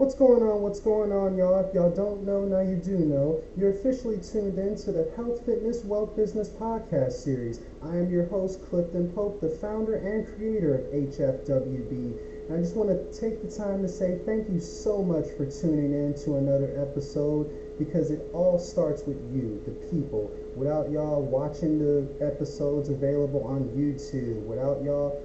What's going on? What's going on, y'all? If y'all don't know, now you do know. You're officially tuned in to the Health, Fitness, Wealth Business podcast series. I am your host, Clifton Pope, the founder and creator of HFWB. And I just want to take the time to say thank you so much for tuning in to another episode, because it all starts with you, the people. Without y'all watching the episodes available on YouTube, without y'all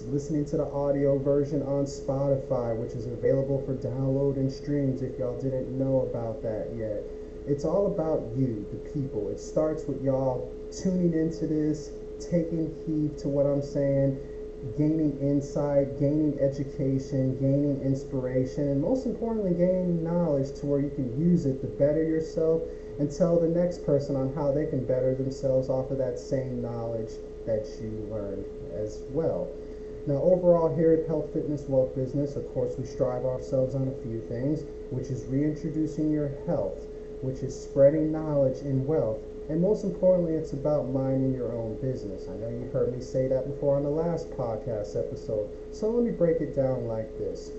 listening to the audio version on Spotify, which is available for download and streams if y'all didn't know about that yet. It's all about you, the people. It starts with y'all tuning into this, taking heed to what I'm saying, gaining insight, gaining education, gaining inspiration, and most importantly, gaining knowledge to where you can use it to better yourself and tell the next person on how they can better themselves off of that same knowledge that you learned as well. Now, overall, here at Health, Fitness, Wealth Business, of course, we strive ourselves on a few things, which is reintroducing your health, which is spreading knowledge and wealth, and most importantly, it's about minding your own business. I know you heard me say that before on the last podcast episode, so let me break it down like this.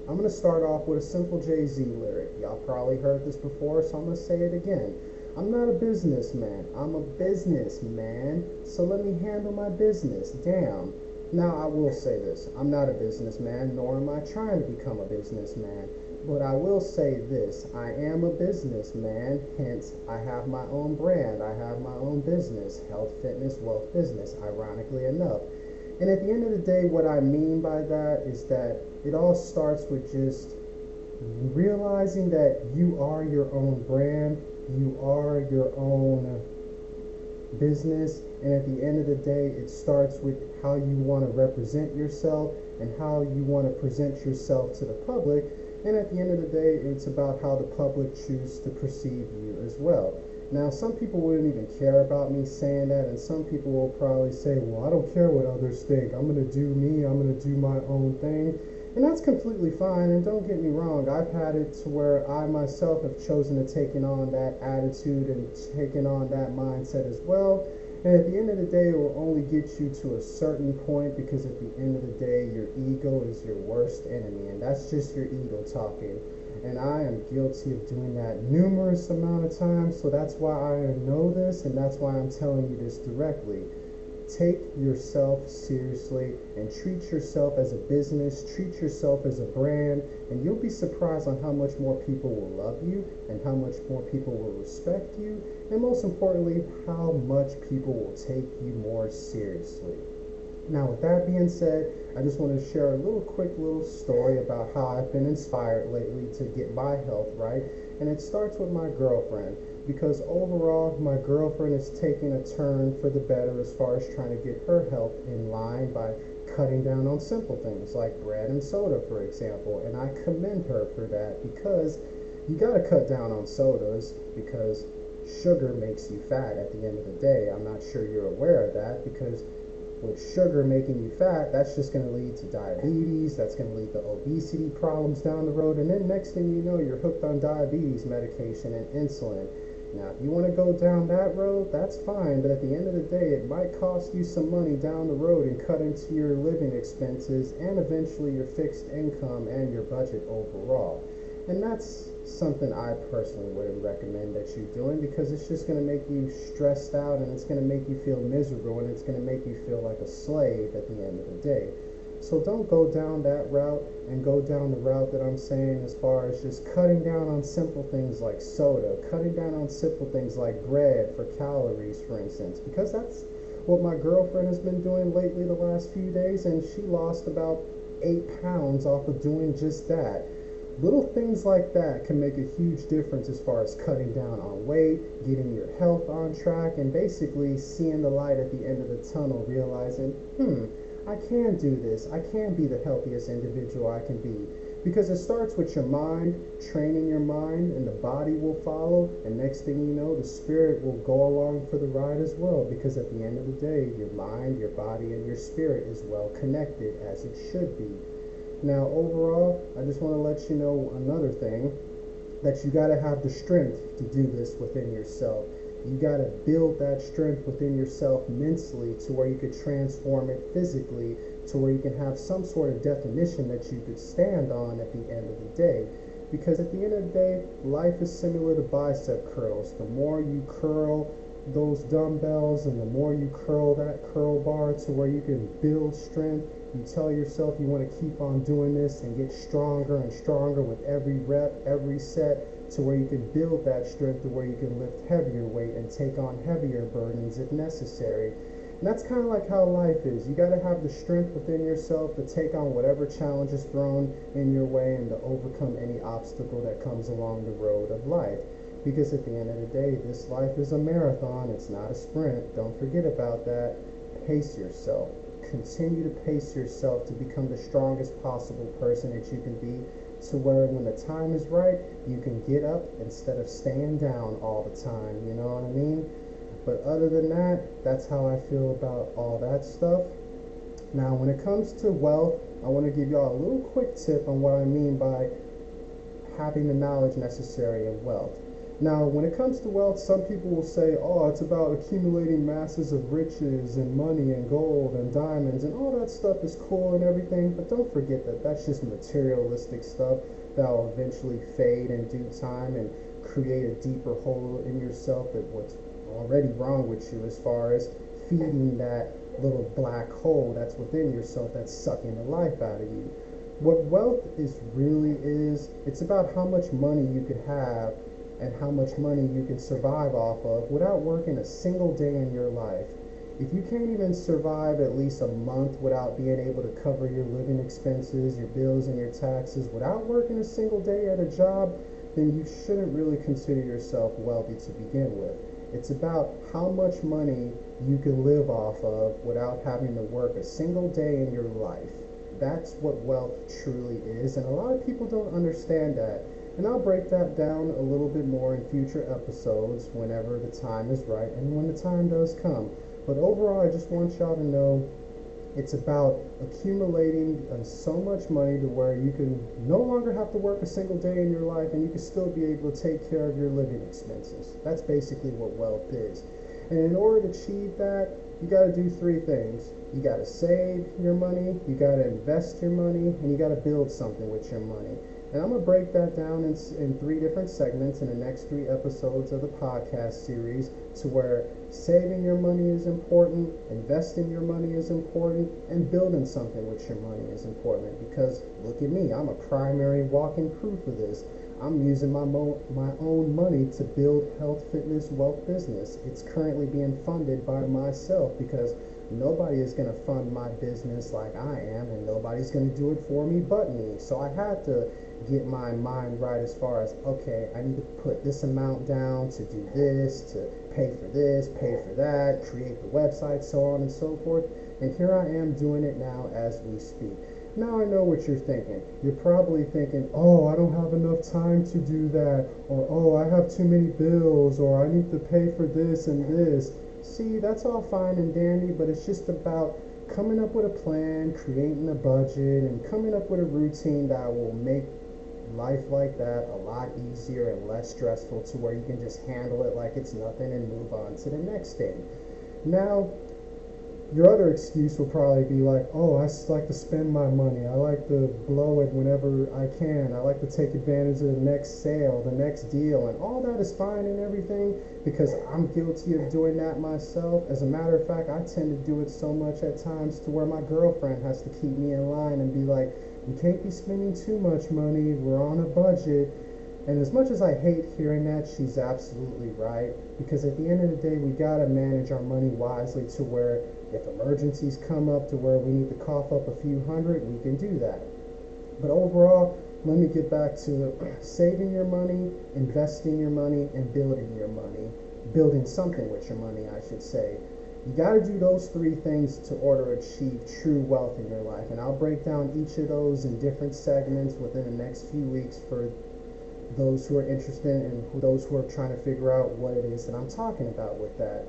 I'm going to start off with a simple JayZ lyric. Y'all probably heard this before, so I'm going to say it again. I'm not a businessman, I'm a businessman, so let me handle my business. Damn. Now, I will say this. I'm not a businessman, nor am I trying to become a businessman. But I will say this. I am a businessman, hence I have my own brand. I have my own business, Health, Fitness, Wealth Business, ironically enough. And at the end of the day, what I mean by that is that it all starts with just realizing that you are your own brand, you are your own business, and at the end of the day, it starts with how you want to represent yourself and how you want to present yourself to the public, and at the end of the day, it's about how the public choose to perceive you as well. Now, some people wouldn't even care about me saying that, and some people will probably say, well, I don't care what others think, I'm going to do me, I'm going to do my own thing. And that's completely fine, and don't get me wrong, I've had it to where I myself have chosen to take on that attitude and taken on that mindset as well. And at the end of the day, it will only get you to a certain point, because at the end of the day, your ego is your worst enemy, and that's just your ego talking. And I am guilty of doing that numerous amount of times, so that's why I know this, and that's why I'm telling you this directly. Take yourself seriously and treat yourself as a business, treat yourself as a brand, and you'll be surprised on how much more people will love you and how much more people will respect you, and most importantly, how much people will take you more seriously. Now, with that being said, I just want to share a quick little story about how I've been inspired lately to get my health right, and it starts with my girlfriend. Because overall, my girlfriend is taking a turn for the better as far as trying to get her health in line by cutting down on simple things like bread and soda, for example. And I commend her for that, because you got to cut down on sodas, because sugar makes you fat at the end of the day. I'm not sure you're aware of that, because with sugar making you fat, that's just going to lead to diabetes, that's going to lead to obesity problems down the road, and then next thing you know, you're hooked on diabetes medication and insulin. Now, if you want to go down that road, that's fine, but at the end of the day, it might cost you some money down the road and cut into your living expenses and eventually your fixed income and your budget overall. And that's something I personally wouldn't recommend that you're doing, because it's just going to make you stressed out, and it's going to make you feel miserable, and it's going to make you feel like a slave at the end of the day. So don't go down that route, and go down the route that I'm saying as far as just cutting down on simple things like soda, cutting down on simple things like bread for calories, for instance, because that's what my girlfriend has been doing lately the last few days, and she lost about 8 pounds off of doing just that. Little things like that can make a huge difference as far as cutting down on weight, getting your health on track, and basically seeing the light at the end of the tunnel, realizing, I can do this. I can be the healthiest individual I can be. Because it starts with your mind, training your mind, and the body will follow, and next thing you know, the spirit will go along for the ride as well, because at the end of the day, your mind, your body, and your spirit is well connected, as it should be. Now, overall, I just want to let you know another thing, that you got to have the strength to do this within yourself. You got to build that strength within yourself mentally to where you could transform it physically to where you can have some sort of definition that you could stand on at the end of the day. Because at the end of the day, life is similar to bicep curls. The more you curl those dumbbells and the more you curl that curl bar to where you can build strength, you tell yourself you want to keep on doing this and get stronger and stronger with every rep, every set, to where you can build that strength to where you can lift heavier weight and take on heavier burdens if necessary. And that's kind of like how life is. You got to have the strength within yourself to take on whatever challenge is thrown in your way and to overcome any obstacle that comes along the road of life. Because at the end of the day, this life is a marathon, it's not a sprint. Don't forget about that. Pace yourself. Continue to pace yourself to become the strongest possible person that you can be, to where when the time is right, you can get up instead of staying down all the time. You know what I mean? But other than that, that's how I feel about all that stuff. Now, when it comes to wealth, I want to give y'all a little quick tip on what I mean by having the knowledge necessary in wealth. Now, when it comes to wealth, some people will say, oh, it's about accumulating masses of riches and money and gold and diamonds, and all that stuff is cool and everything, but don't forget that that's just materialistic stuff that will eventually fade in due time and create a deeper hole in yourself that what's already wrong with you as far as feeding that little black hole that's within yourself that's sucking the life out of you. What wealth really is, it's about how much money you could have and how much money you can survive off of without working a single day in your life. If you can't even survive at least a month without being able to cover your living expenses, your bills, and your taxes without working a single day at a job, then you shouldn't really consider yourself wealthy to begin with. It's about how much money you can live off of without having to work a single day in your life. That's what wealth truly is, and a lot of people don't understand that. And I'll break that down a little bit more in future episodes whenever the time is right and when the time does come. But overall, I just want y'all to know it's about accumulating so much money to where you can no longer have to work a single day in your life and you can still be able to take care of your living expenses. That's basically what wealth is. And in order to achieve that, you got to do three things. You got to save your money, you got to invest your money, and you got to build something with your money. And I'm going to break that down in three different segments in the next 3 episodes of the podcast series, to where saving your money is important, investing your money is important, and building something with your money is important. Because look at me, I'm a primary walking proof of this. I'm using my own money to build health, fitness, wealth business. It's currently being funded by myself because nobody is going to fund my business like I am, and nobody's going to do it for me but me. So I had to get my mind right as far as, okay, I need to put this amount down to do this, to pay for this, pay for that, create the website, so on and so forth. And here I am doing it now as we speak. Now I know what you're thinking. You're probably thinking, oh, I don't have enough time to do that, or oh, I have too many bills, or I need to pay for this and this. See, that's all fine and dandy, but it's just about coming up with a plan, creating a budget, and coming up with a routine that will make life like that a lot easier and less stressful, to where you can just handle it like it's nothing and move on to the next thing. Now, your other excuse will probably be like, oh, I just like to spend my money. I like to blow it whenever I can. I like to take advantage of the next sale, the next deal, and all that is fine and everything, because I'm guilty of doing that myself. As a matter of fact, I tend to do it so much at times to where my girlfriend has to keep me in line and be like, you can't be spending too much money. We're on a budget. And as much as I hate hearing that, she's absolutely right. Because at the end of the day, we got to manage our money wisely, to where if emergencies come up to where we need to cough up a few hundred, we can do that. But overall, let me get back to saving your money, investing your money, and building your money. Building something with your money, I should say. You got to do those 3 things to order to achieve true wealth in your life. And I'll break down each of those in different segments within the next few weeks for those who are interested and those who are trying to figure out what it is that I'm talking about with that.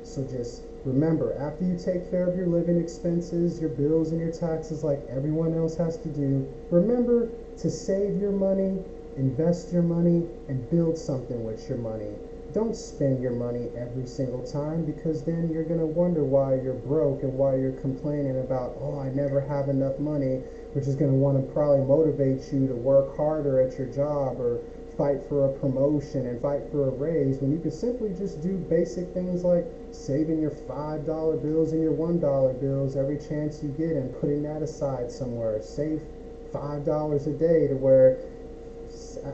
So just remember, after you take care of your living expenses, your bills, and your taxes like everyone else has to do, remember to save your money, invest your money, and build something with your money. Don't spend your money every single time, because then you're going to wonder why you're broke and why you're complaining about, oh, I never have enough money, which is going to want to probably motivate you to work harder at your job or fight for a promotion and fight for a raise, when you can simply just do basic things like saving your $5 bills and your $1 bills every chance you get and putting that aside somewhere. Save $5 a day, to where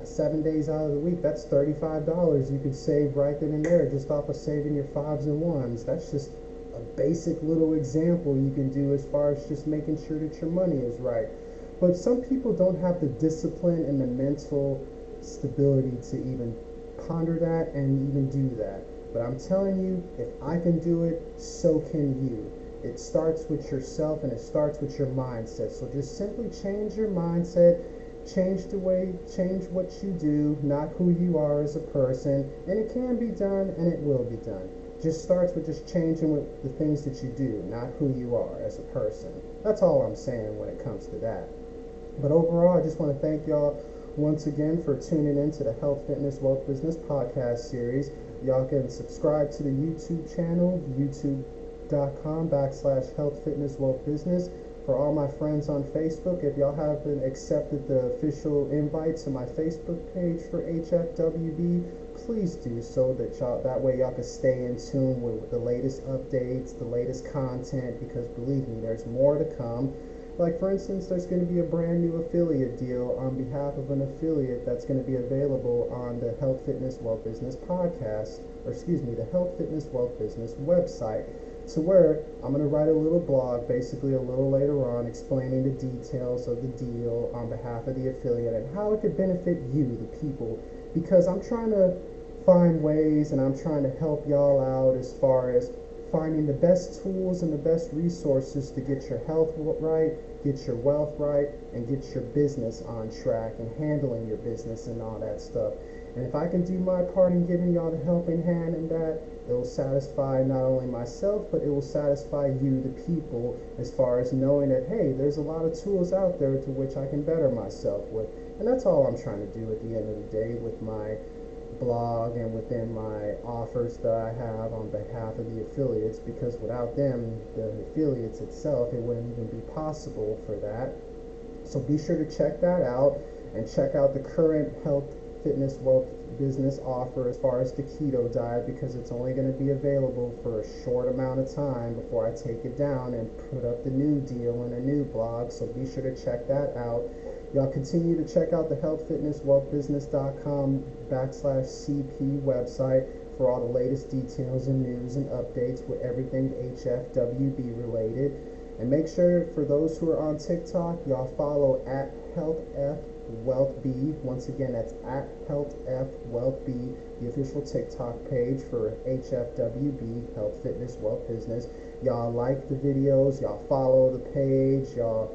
7 days out of the week, that's $35 you could save right then and there just off of saving your fives and ones. That's just a basic little example you can do as far as just making sure that your money is right. But some people don't have the discipline and the mental stability to even ponder that and even do that. But I'm telling you, if I can do it, so can you. It starts with yourself and it starts with your mindset. So just simply change your mindset, change what you do, not who you are as a person. And it can be done and it will be done. Just starts with just changing with the things that you do, not who you are as a person. That's all I'm saying when it comes to that. But overall, I just want to thank y'all once again for tuning in to the Health, Fitness, Wealth Business podcast series. Y'all can subscribe to the YouTube channel, youtube.com/Health, Fitness, Wealth Business. For all my friends on Facebook, if y'all haven't accepted the official invite to my Facebook page for HFWB, please do so, that way y'all can stay in tune with the latest updates, the latest content, because believe me, there's more to come. Like, for instance, there's going to be a brand new affiliate deal on behalf of an affiliate that's going to be available on the Health, Fitness, Wealth Business podcast, the Health, Fitness, Wealth Business website, to where I'm going to write a little blog, basically a little later on, explaining the details of the deal on behalf of the affiliate and how it could benefit you, the people, because I'm trying to find ways and I'm trying to help y'all out as far as finding the best tools and the best resources to get your health right, get your wealth right, and get your business on track and handling your business and all that stuff. And if I can do my part in giving y'all the helping hand in that, it will satisfy not only myself, but it will satisfy you, the people, as far as knowing that, hey, there's a lot of tools out there to which I can better myself with. And that's all I'm trying to do at the end of the day with my blog and within my offers that I have on behalf of the affiliates, because without them, the affiliates itself, it wouldn't even be possible for that. So be sure to check that out and check out the current Health, Fitness, Wealth Business offer as far as the keto diet, because it's only going to be available for a short amount of time before I take it down and put up the new deal and a new blog. So be sure to check that out. Y'all continue to check out the healthfitnesswealthbusiness.com/CP website for all the latest details and news and updates with everything HFWB related. And make sure, for those who are on TikTok, y'all follow at HealthFWealthB. Once again, that's at HealthFWealthB, the official TikTok page for HFWB, Health, Fitness, Wealth Business. Y'all like the videos, y'all follow the page, y'all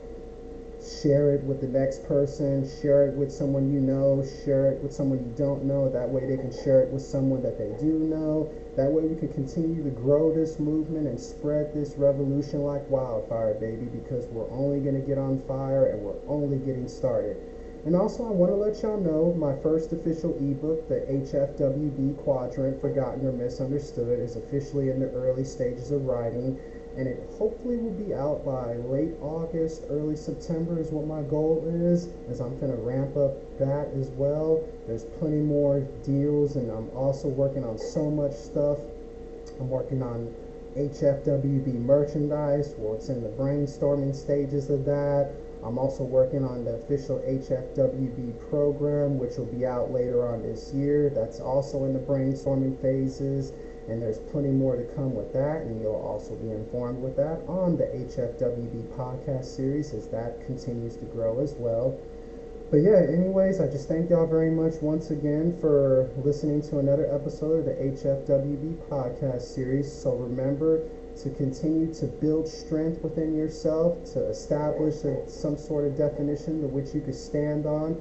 share it with the next person, share it with someone you know, share it with someone you don't know. That way they can share it with someone that they do know. That way we can continue to grow this movement and spread this revolution like wildfire, baby, because we're only going to get on fire and we're only getting started. And also, I want to let y'all know my first official ebook, the HFWB Quadrant, Forgotten or Misunderstood, is officially in the early stages of writing. And it hopefully will be out by late August, early September is what my goal is, as I'm going to ramp up that as well. There's plenty more deals, and I'm also working on so much stuff. I'm working on HFWB merchandise. Well, it's in the brainstorming stages of that. I'm also working on the official HFWB program, which will be out later on this year. That's also in the brainstorming phases. And there's plenty more to come with that, and you'll also be informed with that on the HFWB podcast series as that continues to grow as well. But yeah, anyways, I just thank y'all very much once again for listening to another episode of the HFWB podcast series. So remember to continue to build strength within yourself, to establish some sort of definition to which you could stand on.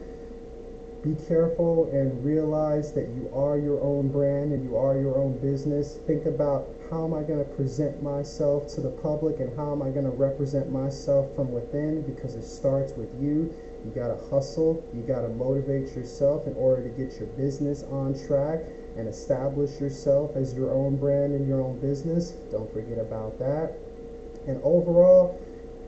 Be careful and realize that you are your own brand and you are your own business. Think about, how am I going to present myself to the public and how am I going to represent myself from within, because it starts with you. You gotta hustle, you gotta motivate yourself in order to get your business on track and establish yourself as your own brand and your own business. Don't forget about that. And overall,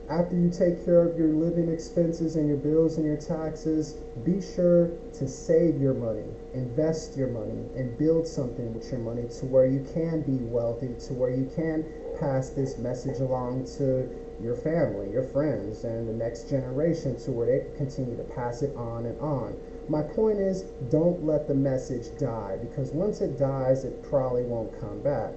after you take care of your living expenses and your bills and your taxes, be sure to save your money, invest your money, and build something with your money to where you can be wealthy, to where you can pass this message along to your family, your friends, and the next generation to where they can continue to pass it on and on. My point is, don't let the message die, because once it dies, it probably won't come back.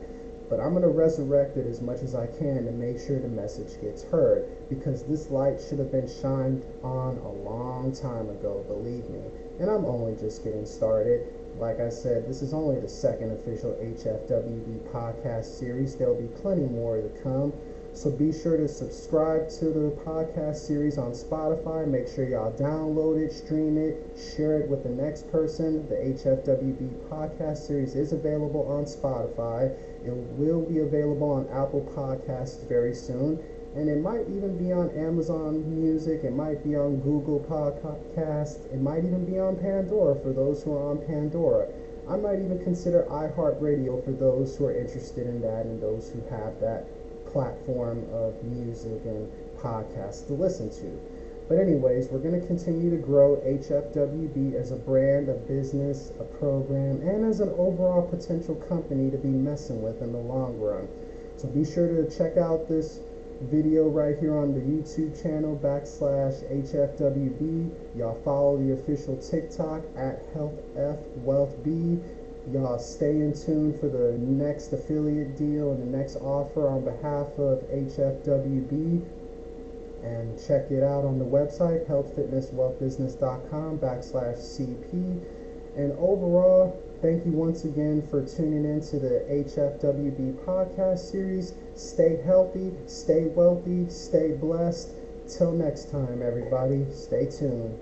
But I'm going to resurrect it as much as I can to make sure the message gets heard, because this light should have been shined on a long time ago, believe me. And I'm only just getting started. Like I said, this is only the second official HFWB podcast series. There'll be plenty more to come. So be sure to subscribe to the podcast series on Spotify. Make sure y'all download it, stream it, share it with the next person. The HFWB podcast series is available on Spotify. It will be available on Apple Podcasts very soon. And it might even be on Amazon Music. It might be on Google Podcasts. It might even be on Pandora for those who are on Pandora. I might even consider iHeartRadio for those who are interested in that and those who have that platform of music and podcasts to listen to. But anyways, we're going to continue to grow HFWB as a brand, a business, a program, and as an overall potential company to be messing with in the long run. So be sure to check out this video right here on the YouTube channel /HFWB. Y'all follow the official TikTok at HealthFWealthB. Y'all stay in tune for the next affiliate deal and the next offer on behalf of HFWB. And check it out on the website, healthfitnesswealthbusiness.com /CP. And overall, thank you once again for tuning in to the HFWB podcast series. Stay healthy, stay wealthy, stay blessed. Till next time, everybody, stay tuned.